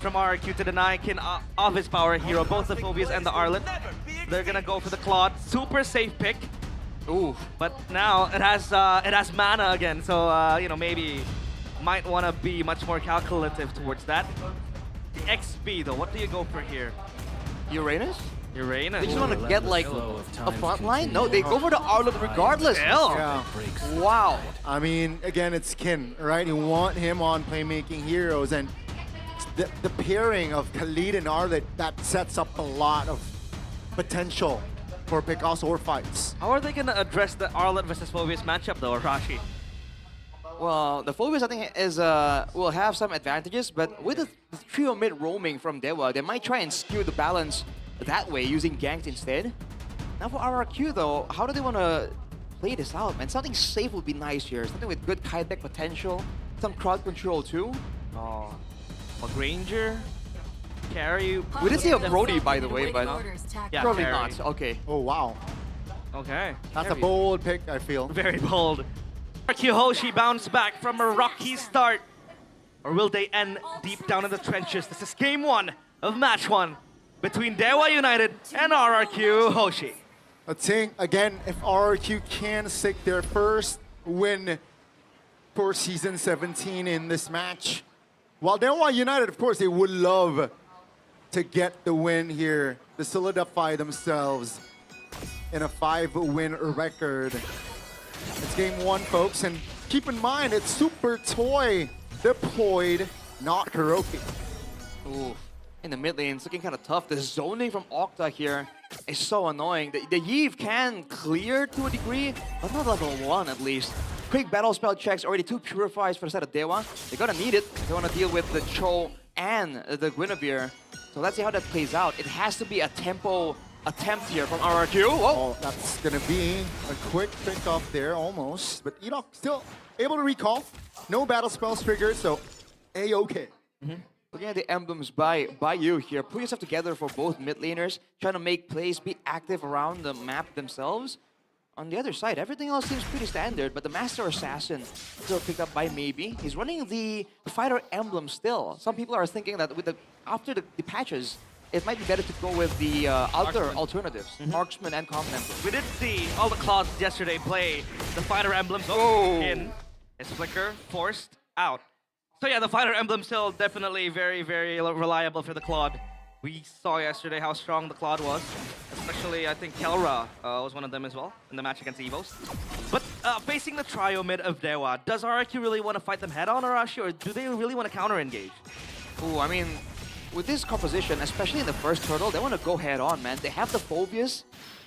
from RRQ to deny Kin of his power hero, both the Phobias and the Arlet. They're gonna go for the Claude. Super safe pick. Ooh, but now it has mana again, so you know, maybe might want to be much more calculative towards that. The XP though, what do you go for here? Uranus? Uranus. They just want to get like a front line? No, they go for the Arlet regardless. Yeah. Wow. I mean, again, it's Kin, right? You want him on playmaking heroes, and the pairing of Khalid and Arlet, that sets up a lot of potential for pickoffs or fights. How are they gonna address the Arlet versus Phobias matchup though, Rashi? Well, the Phobias I think is will have some advantages, but with the trio mid roaming from Dewa, they might try and skew the balance that way using ganks instead. Now for RRQ though, how do they want to play this out, man? Something safe would be nice here. Something with good kite potential, some crowd control too. Oh, a Granger, carry. We did see a Brody by the way, but Yeah, probably carry. not. Okay. Oh, wow. Okay. That's a Carry. bold pick, I feel. Very bold. RRQ Hoshi bounce back from a rocky start. Or will they end deep down in the trenches? This is game 1 of match 1 between Dewa United and RRQ Hoshi. I think, again, if RRQ can stick their first win for Season 17 in this match, while Dewa United, of course, they would love to get the win here to solidify themselves in a 5-win record. It's game 1, folks, and keep in mind, it's Super Toy deployed, not Kuroki. Ooh. In the mid lane, it's looking kind of tough. The zoning from Octa here is so annoying. The Yeve can clear to a degree, but not level 1 at least. Quick battle spell checks, already 2 purifies for the side of Dewa. They're gonna need it. They wanna deal with the Cho and the Guinevere. So let's see how that plays out. It has to be a tempo attempt here from RRQ. Whoa. Oh, that's gonna be a quick pick off there, almost. But Enoch still able to recall. No battle spells triggered, so A-okay. Looking at the emblems by you here, put yourself together for both mid laners, trying to make plays, be active around the map themselves. On the other side, everything else seems pretty standard, but the Master Assassin still picked up by Maybe. He's running the fighter emblem still. Some people are thinking that with after the patches, it might be better to go with the other alternatives, Marksman and Common Emblem. We did see all the Claudes yesterday play the fighter emblems in. His flicker forced out. So yeah, the fighter emblem still definitely very, very reliable for the Claude. We saw yesterday how strong the Claude was. Especially, I think Kelra was one of them as well in the match against Evos. But facing the trio mid of Dewa, does RRQ really want to fight them head-on, Arashi, or do they really want to counter-engage? Ooh, I mean, with this composition, especially in the first turtle, they want to go head-on, man. They have the Phobias,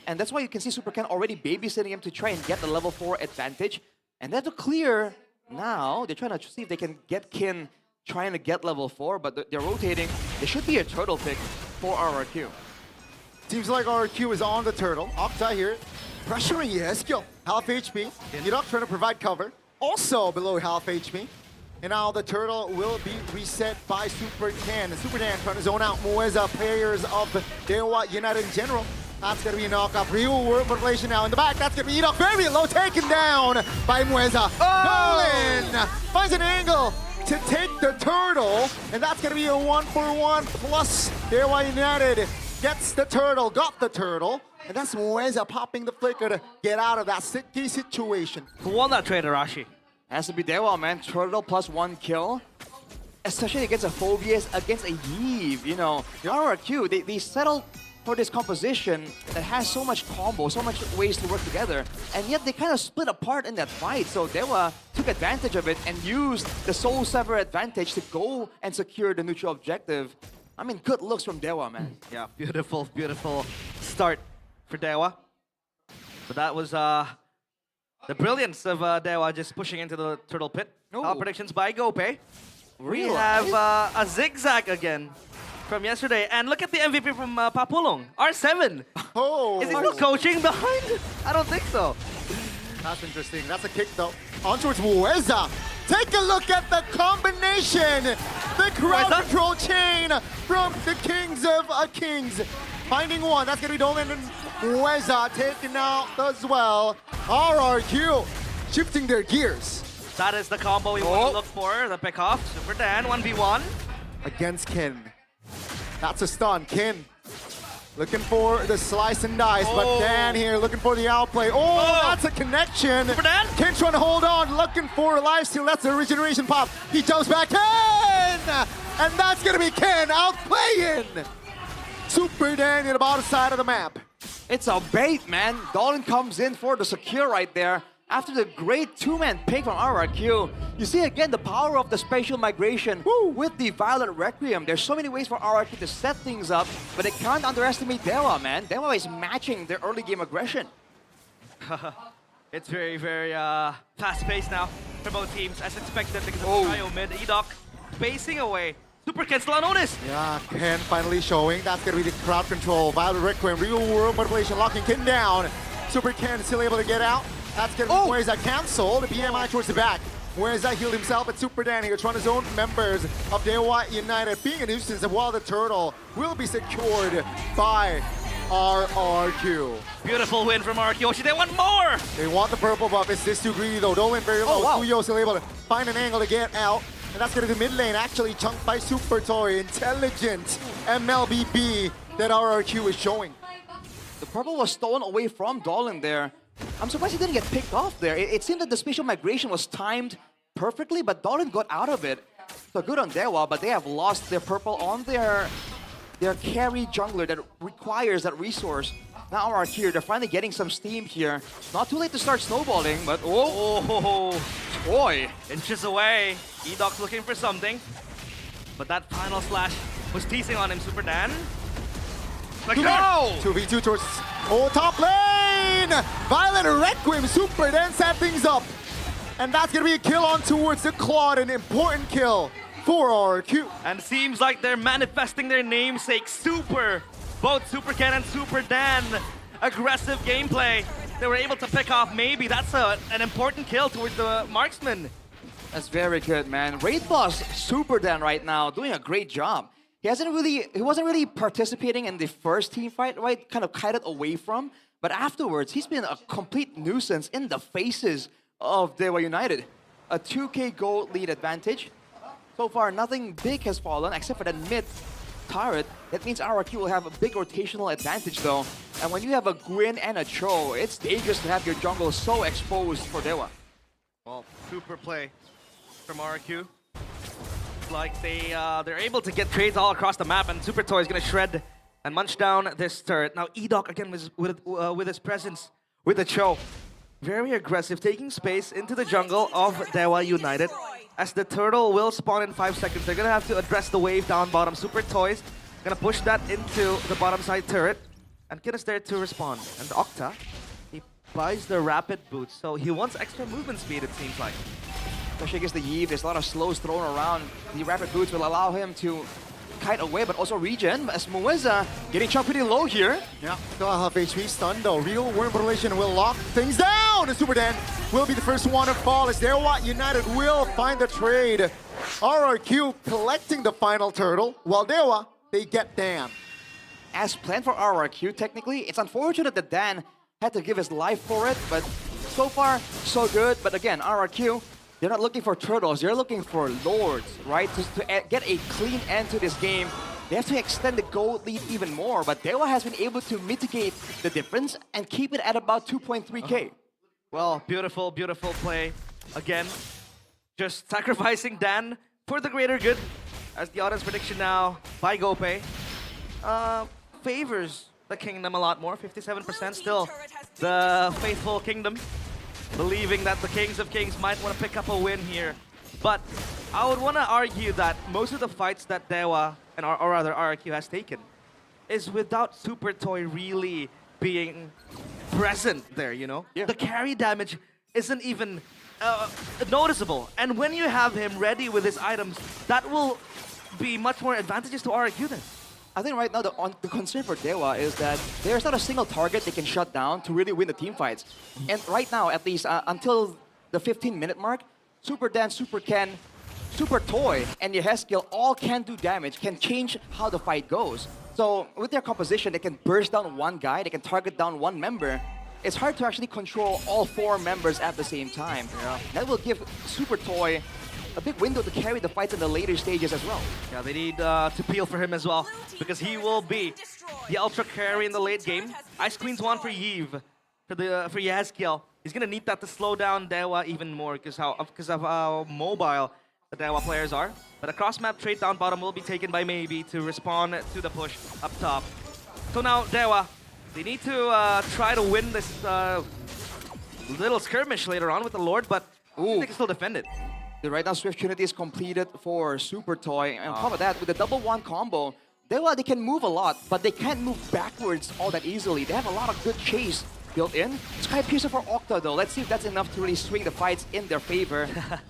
and that's why you can see Super Ken already babysitting him to try and get the level 4 advantage. And they have to clear now. They're trying to see if they can get Kin trying to get level 4, but they're rotating. There should be a turtle pick for RRQ. Seems like RRQ is on the turtle. Octa here, pressuring Yeskill. Half HP. Enoch trying to provide cover. Also below half HP. And now the turtle will be reset by Super Tan. And Super Tan trying to zone out Moeza, players of Dewa United in general. That's going to be a knockoff. Real world population now in the back. That's going to be Enoch. Very low, taken down by Moeza. Nolan finds an angle to take the turtle. And that's going to be a 1-for-1 plus Dewa United gets the turtle, got the turtle. And that's Moeza popping the flicker to get out of that sticky situation. Who won that trade, Arashi? Has to be Dewa, man. Turtle plus 1 kill. Especially against a Phobias, against a Yeve, you know. The RRQ, they settled for this composition that has so much combo, so much ways to work together, and yet they kind of split apart in that fight. So Dewa took advantage of it and used the Soul Sever advantage to go and secure the neutral objective. I mean, good looks from Dewa, man. Yeah, beautiful, beautiful start for Dewa. So that was the brilliance of Dewa just pushing into the turtle pit. All predictions by Gope. We have a zigzag again from yesterday. And look at the MVP from Papulong, R7. Oh, Is he still coaching behind? I don't think so. that's interesting. That's a kick though. On towards Moeza. Take a look at the combination. The crowd Moeza? control chain from the Kings of Kings. Finding one. That's going to be Dolan and Moeza taken out as well. RRQ shifting their gears. That is the combo we want to look for. The pick off. Super Dan, 1v1. against Kin. That's a stun. Kin looking for the slice and dice, but Dan here looking for the outplay. Oh, that's a connection. Super Dan? Kin trying to hold on, looking for a lifesteal. That's the regeneration pop. He jumps back in! And that's gonna be Kin outplaying Super Dan in the bottom side of the map. It's a bait, man. Dolan comes in for the secure right there. After the great two-man pick from RRQ, you see again the power of the spatial migration with the Violet Requiem. There's so many ways for RRQ to set things up, but they can't underestimate Dewa, man. Dewa is matching their early game aggression. It's very, very fast-paced now for both teams, as expected because of the trio mid. Edok spacing away. Super Ken still unnoticed. Yeah, Ken finally showing. That's gonna be the crowd control. Violet Requiem, real world manipulation, locking Ken down. Super Ken still able to get out. That's gonna be where's that cancel? The BMI towards the back. Where's that healed himself? But Super Dan here trying to zone members of Dewa United. Being a nuisance while the turtle will be secured by RRQ. Beautiful win from RRQ. They want more! They want the purple buff. Is this too greedy though? Dolan very low. Fuyo still able to find an angle to get out. And that's gonna be mid lane, actually chunked by Super Toy. Intelligent MLBB that RRQ is showing. The purple was stolen away from Dolan there. I'm surprised he didn't get picked off there. It seemed that the spatial migration was timed perfectly, but Dolan got out of it. So good on Dewa, but they have lost their purple on their carry jungler that requires that resource. Now RRQ, they're finally getting some steam here. Not too late to start snowballing, but Toy. Inches away. Edok's looking for something. But that final slash was teasing on him, Super Dan. Like, no! 2v2 towards top lane! Violet Requiem, Super Dan set things up. And that's gonna be a kill on towards the Claude, an important kill for RRQ. And seems like they're manifesting their namesake, Super. Both Super Ken and Super Dan. Aggressive gameplay. They were able to pick off maybe. That's an important kill towards the marksman. That's very good, man. Raid boss Super Dan right now doing a great job. He wasn't really participating in the first team fight, right? Kind of kited away from. But afterwards, he's been a complete nuisance in the faces of Dewa United. A 2k gold lead advantage. So far, nothing big has fallen except for that mid turret. That means RRQ will have a big rotational advantage though. And when you have a Gwyn and a Cho, it's dangerous to have your jungle so exposed for Dewa. Well, super play from RRQ. Like they're able to get trades all across the map, and Super Toy is gonna shred and munch down this turret. Now Edok again with his presence with the Cho, very aggressive, taking space into the jungle of Dewa United. As the turtle will spawn in 5 seconds, they're gonna have to address the wave down bottom. Super Toys gonna push that into the bottom side turret, and Kid is there to respond. And Octa, he buys the rapid boots, so he wants extra movement speed. It seems like. Especially against the Yves, there's a lot of slows thrown around. The rapid boots will allow him to kite away, but also regen. As Mueza getting chunked pretty low here. Yeah, still half HP stun though. Real worm relation will lock things down. And Super Dan will be the first one to fall as Dewa United will find the trade. RRQ collecting the final turtle, while Dewa, they get Dan. As planned for RRQ, technically, it's unfortunate that Dan had to give his life for it, but so far, so good. But again, RRQ, they're not looking for turtles, they're looking for lords, right? To get a clean end to this game, they have to extend the gold lead even more, but Dewa has been able to mitigate the difference and keep it at about 2.3k. Well, beautiful, beautiful play. Again, just sacrificing Dan for the greater good, as the audience prediction now by GoPay favors the Kingdom a lot more, 57% still. The faithful Kingdom, believing that the Kings of Kings might want to pick up a win here. But I would want to argue that most of the fights that Dewa, or rather RRQ, has taken is without Super Toy really being present there, you know? Yeah. The carry damage isn't even noticeable. And when you have him ready with his items, that will be much more advantageous to RRQ then. I think right now the concern for Dewa is that there's not a single target they can shut down to really win the team fights. And right now, at least until the 15-minute mark, Super Dan, Super Ken, Super Toy, and Yehezkiel all can do damage, can change how the fight goes. So with their composition, they can burst down one guy, they can target down one member. It's hard to actually control all 4 members at the same time. Yeah. That will give Super Toy a big window to carry the fights in the later stages as well. Yeah, they need to peel for him as well, because he will be the ultra carry in the late game. Ice Queen's one for Yves, for Yazkiel. He's gonna need that to slow down Dewa even more, because of how mobile the Dewa players are. But a cross-map trade down bottom will be taken by Maybe to respond to the push up top. So now Dewa, they need to try to win this little skirmish later on with the Lord, but they can still defend it. Right now, Swift Trinity is completed for Super Toy. And on top of that, with the double one combo, Dewa, they can move a lot, but they can't move backwards all that easily. They have a lot of good chase built in. Sky Piercer for Octa, though. Let's see if that's enough to really swing the fights in their favor.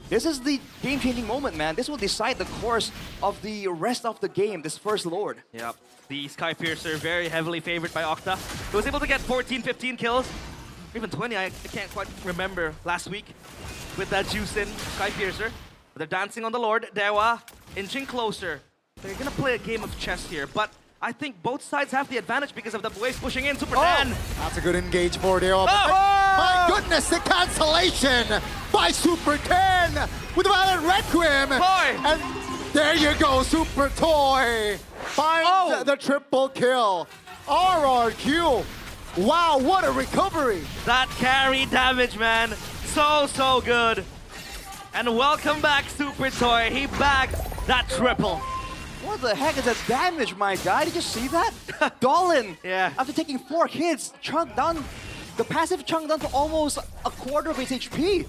This is the game-changing moment, man. This will decide the course of the rest of the game, this first Lord. Yep. The Sky Piercer very heavily favored by Octa. He was able to get 14, 15 kills. Even 20, I can't quite remember last week with that juice in Sky Piercer. But they're dancing on the Lord. Dewa inching closer. They're gonna play a game of chess here, but I think both sides have the advantage because of the waves pushing in. Super Dan. That's a good engage for Dewa. My goodness, the cancellation by Super 10 with a Violent Requiem. Toy. And there you go, Super Toy finds the triple kill. RRQ. Wow, what a recovery. That carry damage, man. So good. And welcome back, Super Toy. He bagged that triple. What the heck is that damage, my guy? Did you see that? Dolan, Yeah. after taking 4 hits, chunked down, the passive chunked down to almost a quarter of his HP.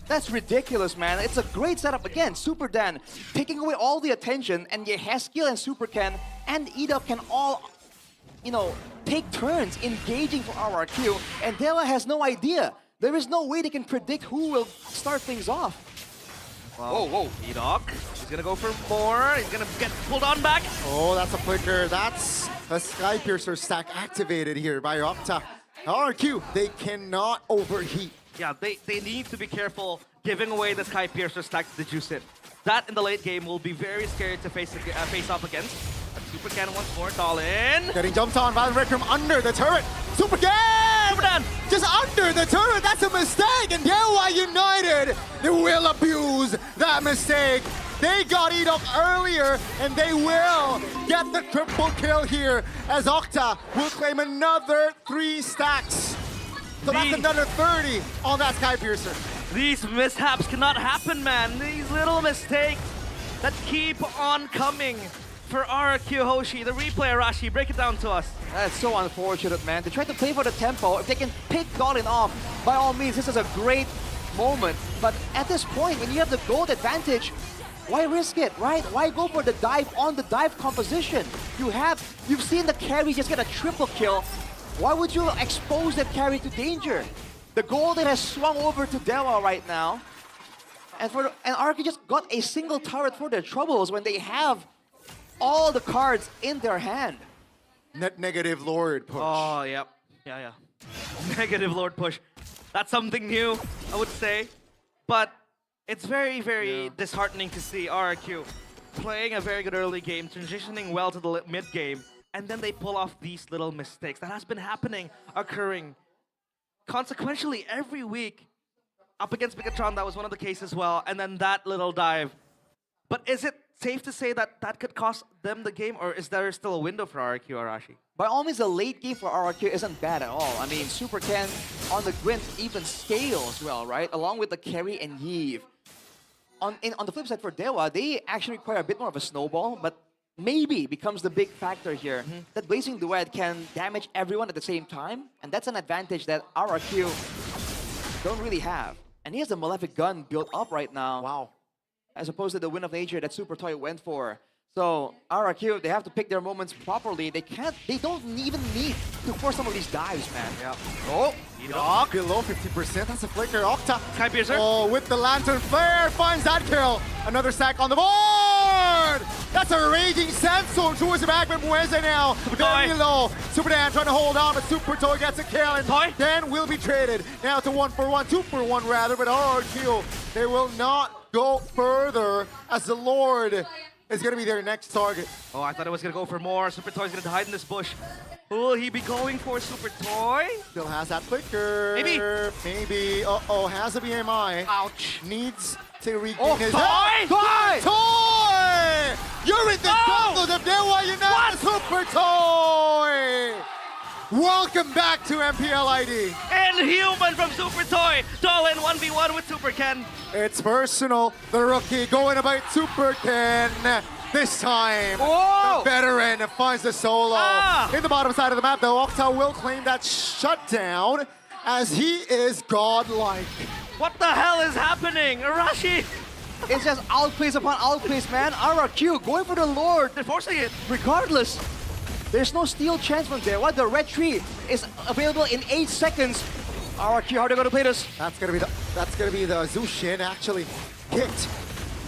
That's ridiculous, man. It's a great setup again. Super Dan taking away all the attention, and Yehaskiel and Super Ken and Edop can all, you know, take turns engaging for RRQ, and Dewa has no idea. There is no way they can predict who will start things off. Wow. Whoa. Edok. He's gonna go for more. He's gonna get pulled on back. Oh, that's a flicker. That's a Sky Piercer stack activated here by Octa. RRQ, they cannot overheat. Yeah, they need to be careful giving away the Sky Piercer stack to the Juicin. That in the late game will be very scary to face off against. But Super Ken once more, Dolan. Getting jumped on by the Requiem under the turret. Super Ken! Super Dan. Just under the turret, that's a mistake! And Dewa United, they will abuse that mistake. They got Edok earlier, and they will get the triple kill here as Octa will claim another 3 stacks. So that's another 30 on that Sky Piercer. These mishaps cannot happen, man. These little mistakes that keep on coming for RRQ Hoshi. The replay, Arashi, break it down to us. That's so unfortunate, man. They try to play for the tempo. If they can pick Dolan off, by all means, this is a great moment. But at this point, when you have the gold advantage, why risk it, right? Why go for the dive on the dive composition? You've seen the carry just get a triple kill. Why would you expose that carry to danger? The golden has swung over to Dewa right now. And RRQ just got a single turret for their troubles when they have all the cards in their hand. Net negative Lord push. Oh, yep. Yeah. Negative Lord push. That's something new, I would say. But it's very disheartening to see RRQ playing a very good early game, transitioning well to the mid game, and then they pull off these little mistakes. That has been occurring consequentially every week. Up against Megatron, that was one of the cases as well, and then that little dive. But is it safe to say that that could cost them the game, or is there still a window for RRQ, Arashi? By all means, the late game for RRQ isn't bad at all. I mean, Super Ken on the Gwent even scales well, right? Along with the carry and Yves. On the flip side for Dewa, they actually require a bit more of a snowball, but maybe becomes the big factor here. That Blazing Duet can damage everyone at the same time, and that's an advantage that RRQ don't really have. And he has the Malefic Gun built up right now. Wow. As opposed to the Wind of Nature that Super Toy went for. So RRQ, they have to pick their moments properly. They don't even need to force some of these dives, man. Yeah. Oh, Edok. Below 50%, that's a flicker. Octa. Sky Piercer. Oh, with the Lantern Flare, finds that kill. Another stack on the board! That's a Raging Sandstorm towards the back, but Mueze now. Very low. Super Dan trying to hold on, but Super Toy gets a kill, and Toy. Dan will be traded. Now to 1-for-1, 2-for-1 rather, but RRQ, they will not go further as the Lord is going to be their next target. Oh, I thought it was gonna go for more. Super Toy's gonna hide in this bush. Who will he be going for, Super Toy? Still has that flicker. Maybe. Maybe. Uh-oh, has a BMI. Ouch. Needs to regain his Toy! Toy! Toy! You're in the jungle of Dewa United Super Toy! Welcome back to MPLID. Inhuman from Super Toy. Dolan 1v1 with Super Ken. It's personal. The rookie going about Super Ken. This time, Whoa! the veteran finds the solo. In the bottom side of the map, though, Octa will claim that shutdown as he is godlike. What the hell is happening? Arashi! It's just outplays upon outplays, man. RRQ going for the Lord. They're forcing it. Regardless, there's no steal chance from there. What the red tree is available in 8 seconds. RRQ, how are they gonna play this? That's gonna be the Zushin actually kicked.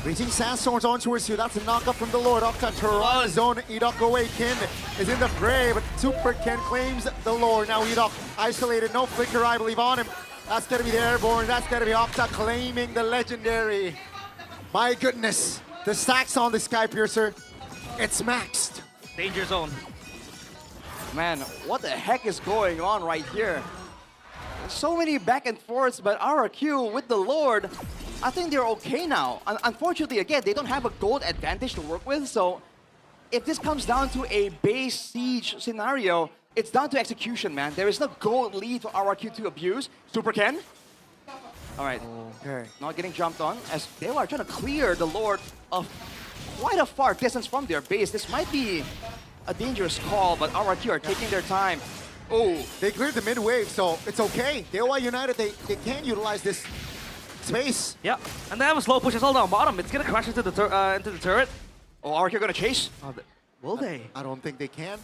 Reaching Sandstorms on towards you. That's a knockup from the Lord. Octa Toronto zone. Edok away. Kin is in the fray, but Super Ken claims the Lord. Now Edok isolated. No flicker, I believe, on him. That's gonna be the airborne. That's gonna be Octa claiming the legendary. My goodness, the stacks on the Sky Piercer, it's maxed. Danger zone. Man, what the heck is going on right here? So many back and forths, but RRQ with the Lord, I think they're okay now. Unfortunately, again, they don't have a gold advantage to work with, so if this comes down to a base siege scenario, it's down to execution, man. There is no gold lead for RRQ to abuse. Super Ken? All right, Okay. not getting jumped on as they are trying to clear the Lord of quite a far distance from their base. This might be a dangerous call, but RRQ are taking their time. Oh, They cleared the mid wave, so it's okay. Dewa United, they can utilize this space. Yeah, and they have a slow push as well down bottom. It's gonna crash into the turret. oh, RRQ gonna chase? Will they? I don't think they can.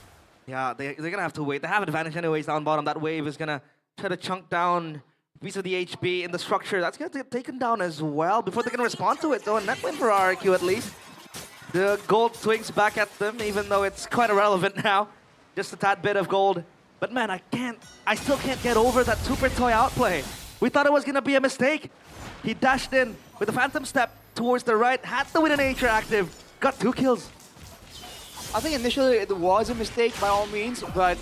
Yeah, they're gonna have to wait. They have an advantage anyways down bottom. That wave is gonna try to chunk down a piece of the HP in the structure. That's gonna get taken down as well before they can respond to it. So a net win for RRQ at least. The gold swings back at them, even though it's quite irrelevant now. Just a tad bit of gold. But man, I still can't get over that Super Toy outplay. We thought it was gonna be a mistake. He dashed in with a Phantom Step towards the right, had the Winner Nature active, got 2 kills. I think initially it was a mistake by all means, but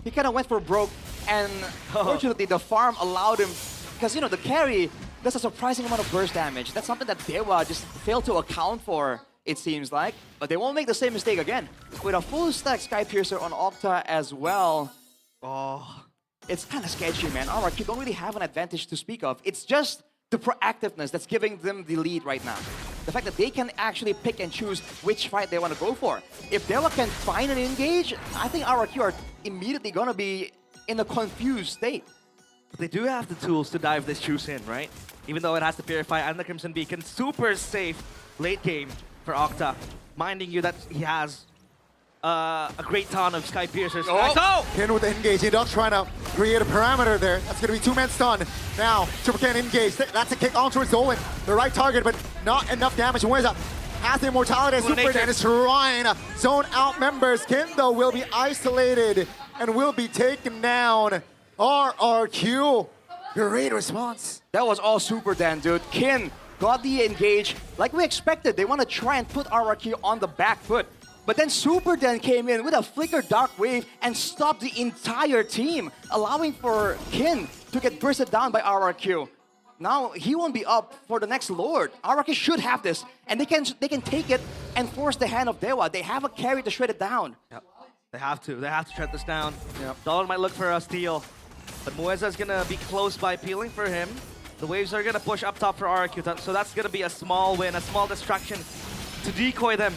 he kind of went for broke, and fortunately the farm allowed him, because you know the carry does a surprising amount of burst damage. That's something that Dewa just failed to account for, it seems like. But they won't make the same mistake again. With a full stack Sky Piercer on Octa as well, it's kind of sketchy, man. RRQ don't really have an advantage to speak of. It's just the proactiveness that's giving them the lead right now. The fact that they can actually pick and choose which fight they want to go for. If Dewa can find an engage, I think RRQ are immediately going to be in a confused state. But they do have the tools to dive this juice in, right? Even though it has to Purify and the Crimson Beacon. Super safe late game for Octa. Minding you that he has a great ton of Sky Piercers. Oh! Ken with the engage. Edok trying to create a parameter there. That's going to be 2-man stun. Now, Super Ken engage. That's a kick on towards Dolan. The right target, but not enough damage. Where's up? Has the immortality. Super Ken is trying to zone out members. Ken, though, will be isolated and will be taken down. RRQ. Great response. That was all Super Dan, dude. Kin got the engage like we expected. They want to try and put RRQ on the back foot. But then Super Dan came in with a Flicker Dark Wave and stopped the entire team, allowing for Kin to get bursted down by RRQ. Now he won't be up for the next Lord. RRQ should have this, and they can take it and force the hand of Dewa. They have a carry to shred it down. Yep. They have to shut this down. Yep. Dolan might look for a steal, but Mueza's gonna be close by peeling for him. The waves are gonna push up top for RRQ, so that's gonna be a small win, a small distraction to decoy them,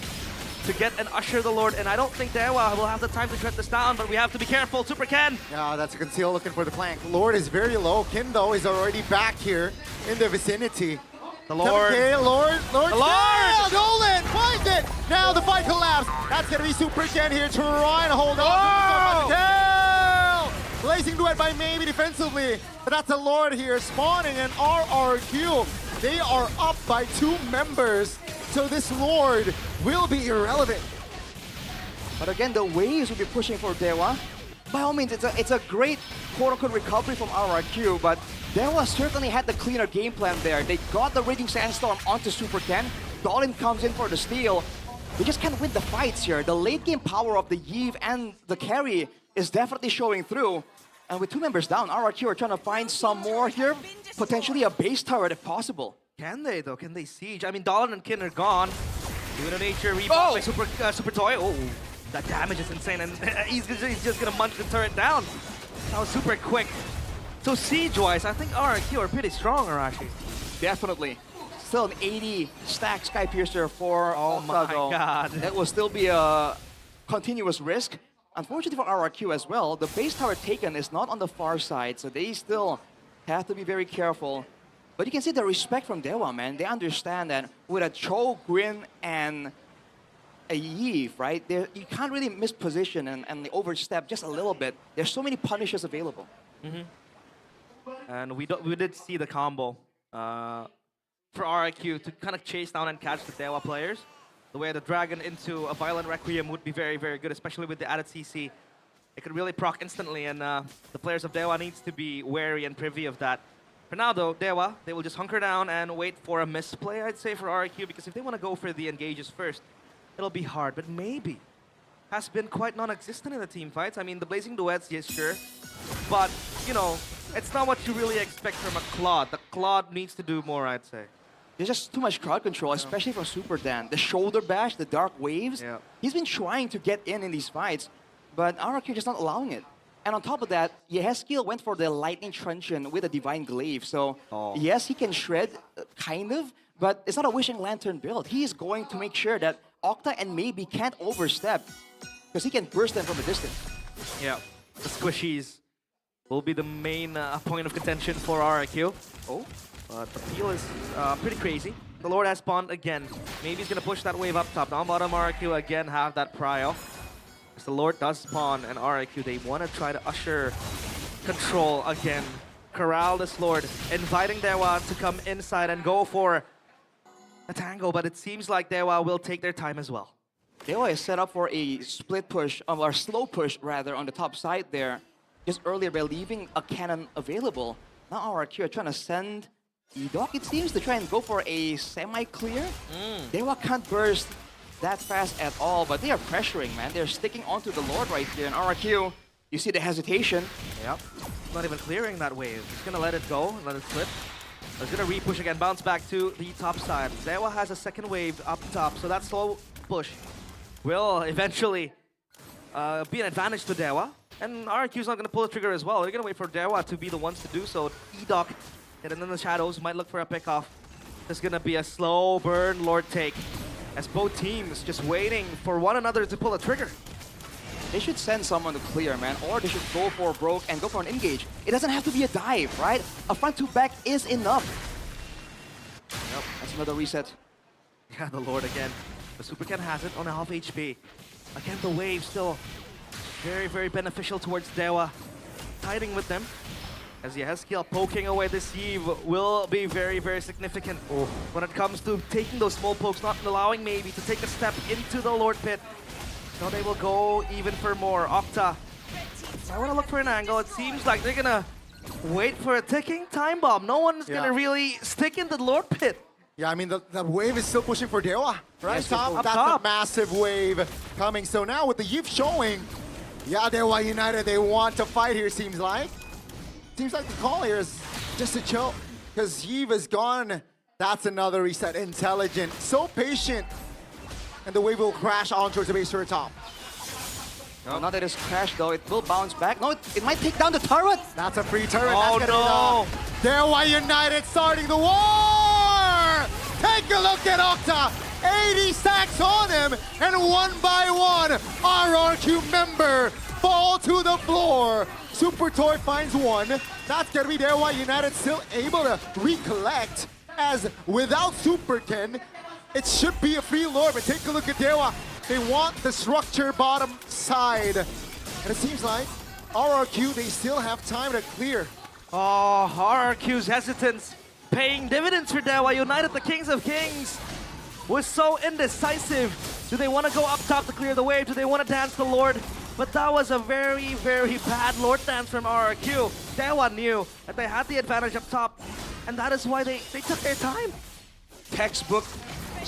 to get and usher the Lord. And I don't think Dewa will have the time to shut this down, but we have to be careful. Super Ken! Yeah, that's a conceal looking for the flank. Lord is very low. Kin, though, is already back here in the vicinity. The Lord! Okay, Lord! The Lord! Yeah, Dolan finds it! Now the fight collapsed. That's gonna be Super Ken here trying to hold on. Kill! Blazing duet by maybe defensively, but that's the Lord here spawning an RRQ. They are up by 2 members, so this Lord will be irrelevant. But again, the waves will be pushing for Dewa. By all means, it's a great quote-unquote recovery from RRQ, but Dewa certainly had the cleaner game plan there. They got the Raging Sandstorm onto Super Ken. Dolan comes in for the steal. they just can't win the fights here. The late game power of the Yves and the carry is definitely showing through. And with 2 members down, RRQ are trying to find some more here. Potentially a base turret if possible. Can they though? Can they siege? I mean, Dolan and Kin are gone. Unit Nature rebound by Super Toy. Oh, that damage is insane, and he's just gonna munch the turret down. That was super quick. So siege-wise, I think RRQ are pretty strong, Arashi. Definitely. Still an 80 stack Sky Piercer for my Octago. God. That will still be a continuous risk. Unfortunately for RRQ as well, the base tower taken is not on the far side, so they still have to be very careful. But you can see the respect from Dewa, man. They understand that with a Cho, Grin, and a Yves, right? You can't really misposition and overstep just a little bit. There's so many punishes available. And we did see the combo for RIQ to kind of chase down and catch the Dewa players. The way the Dragon into a Violent Requiem would be very, very good, especially with the added CC. It could really proc instantly, and the players of Dewa needs to be wary and privy of that. For now, though, Dewa, they will just hunker down and wait for a misplay, I'd say, for RIQ, because if they want to go for the engages first, it'll be hard, but maybe has been quite non-existent in the team fights. I mean, the Blazing Duets, yes, sure, but, you know, it's not what you really expect from a Claude. The Claude needs to do more, I'd say. There's just too much crowd control, especially from Super Dan. The shoulder bash, the dark waves. Yeah. He's been trying to get in these fights, but RRQ just not allowing it. And on top of that, Yehezkiel went for the Lightning Truncheon with a Divine Glaive. So, yes, he can shred, kind of, but it's not a Wishing Lantern build. He is going to make sure that Octa and Maybe can't overstep, because he can burst them from a distance. Yeah, the squishies will be the main point of contention for RIQ. Oh, but the peel is pretty crazy. The Lord has spawned again. Maybe he's going to push that wave up top. Down bottom, RIQ again have that prio. As the Lord does spawn, and RIQ, they want to try to usher control again. Corral this Lord, inviting Dewa to come inside and go for a tango, but it seems like Dewa will take their time as well. Dewa is set up for a split push, or slow push rather, on the top side there, just earlier by leaving a cannon available. Now RRQ are trying to send Edok, it seems, to try and go for a semi-clear. Dewa can't burst that fast at all, but they are pressuring, man. They're sticking onto the Lord right here, and RRQ, you see the hesitation. Yep, not even clearing that wave. He's gonna let it go, let it slip. He's gonna re-push again, bounce back to the top side. Dewa has a second wave up top, so that slow push will eventually be an advantage to Dewa. And RQ's not gonna pull the trigger as well. They're gonna wait for Dewa to be the ones to do so. Edok, hidden in the shadows, might look for a pickoff. There's gonna be a slow burn Lord take, as both teams just waiting for one another to pull the trigger. They should send someone to clear, man, or they should go for a broke and go for an engage. It doesn't have to be a dive, right? A front to back is enough. Yep, that's another reset. Yeah, the Lord again. The Super Ken has it on a half HP. Again, the wave still very, very beneficial towards Dewa. Tiding with them. As Yehezkiel poking away this Yves will be very, very significant when it comes to taking those small pokes, not allowing maybe to take a step into the Lord Pit. Now they will go even for more. Octa, I want to look for an angle. It seems like they're gonna wait for a ticking time bomb. No one's gonna really stick in the Lord Pit. Yeah, I mean, the wave is still pushing for Dewa, right? Yes, Top, that's top. a massive wave coming. So now with the Yves showing, yeah, Dewa United, they want to fight here, seems like. Seems like the call here is just to chill, because Yves is gone. That's another reset. Intelligent, so patient. And the wave will crash on towards the base turret top. Oh, now that it's crashed, though, it will bounce back. No, it might take down the turret. That's a free turret. Oh, That's no. Dewa United starting the war! Take a look at Octa. 80 stacks on him, and one by one, RRQ member fall to the floor. Super Toy finds one. That's gonna be Dewa United still able to recollect, as without Super Ken, it should be a free Lord, but take a look at Dewa. They want the structure bottom side. And it seems like RRQ, they still have time to clear. Oh, RRQ's hesitance paying dividends for Dewa United. The Kings of Kings was so indecisive. Do they want to go up top to clear the wave? Do they want to dance the Lord? But that was a very, very bad Lord dance from RRQ. Dewa knew that they had the advantage up top, and that is why they took their time. Textbook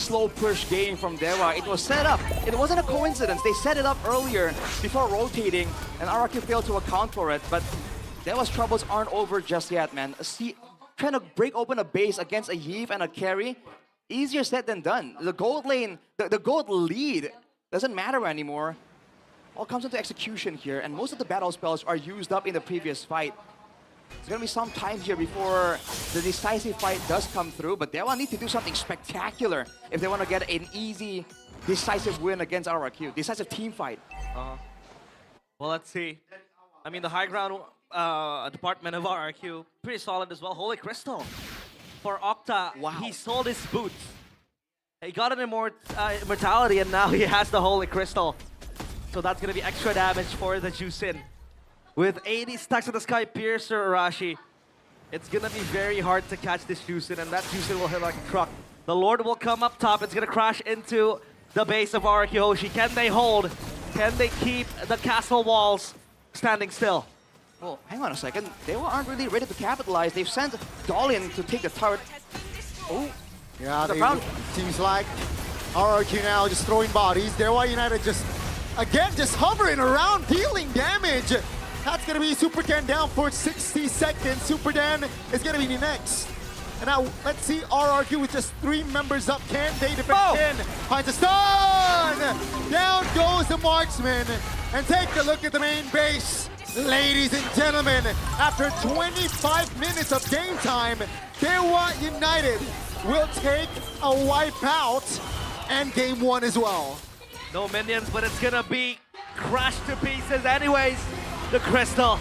slow push game from Dewa. It was set up. It wasn't a coincidence. They set it up earlier before rotating, and RRQ failed to account for it. But Dewa's troubles aren't over just yet, man. See, trying to break open a base against a Heave and a carry, easier said than done. The gold lane, the gold lead doesn't matter anymore. All comes into execution here, and most of the battle spells are used up in the previous fight. There's gonna be some time here before the decisive fight does come through, but they will need to do something spectacular if they want to get an easy, decisive win against RRQ. Decisive team fight. Well, let's see. I mean, the high ground department of RRQ, pretty solid as well. Holy Crystal. For Octa, Wow. he sold his boots. He got an immortality, and now he has the Holy Crystal. So that's gonna be extra damage for the Jusin. With 80 stacks in the sky, Piercer Arashi, it's gonna be very hard to catch this Jusin, and that Jusin will hit like a truck. The Lord will come up top. It's gonna crash into the base of RRQ Hoshi. Can they hold? Can they keep the castle walls standing still? Well, hang on a second. They aren't really ready to capitalize. They've sent Dalian to take the turret. Oh, Yeah, The round- seems like RRQ now just throwing bodies. Dewa United just, again, just hovering around, dealing damage. That's going to be Super Dan down for 60 seconds. Super Dan is going to be next. And now, let's see RRQ with just 3 members up. Can they defend? Oh! Ken finds a stun! Down goes the marksman. And take a look at the main base. Ladies and gentlemen, after 25 minutes of game time, Dewa United will take a wipeout and game 1 as well. No minions, but it's gonna be crushed to pieces anyways. The Crystal.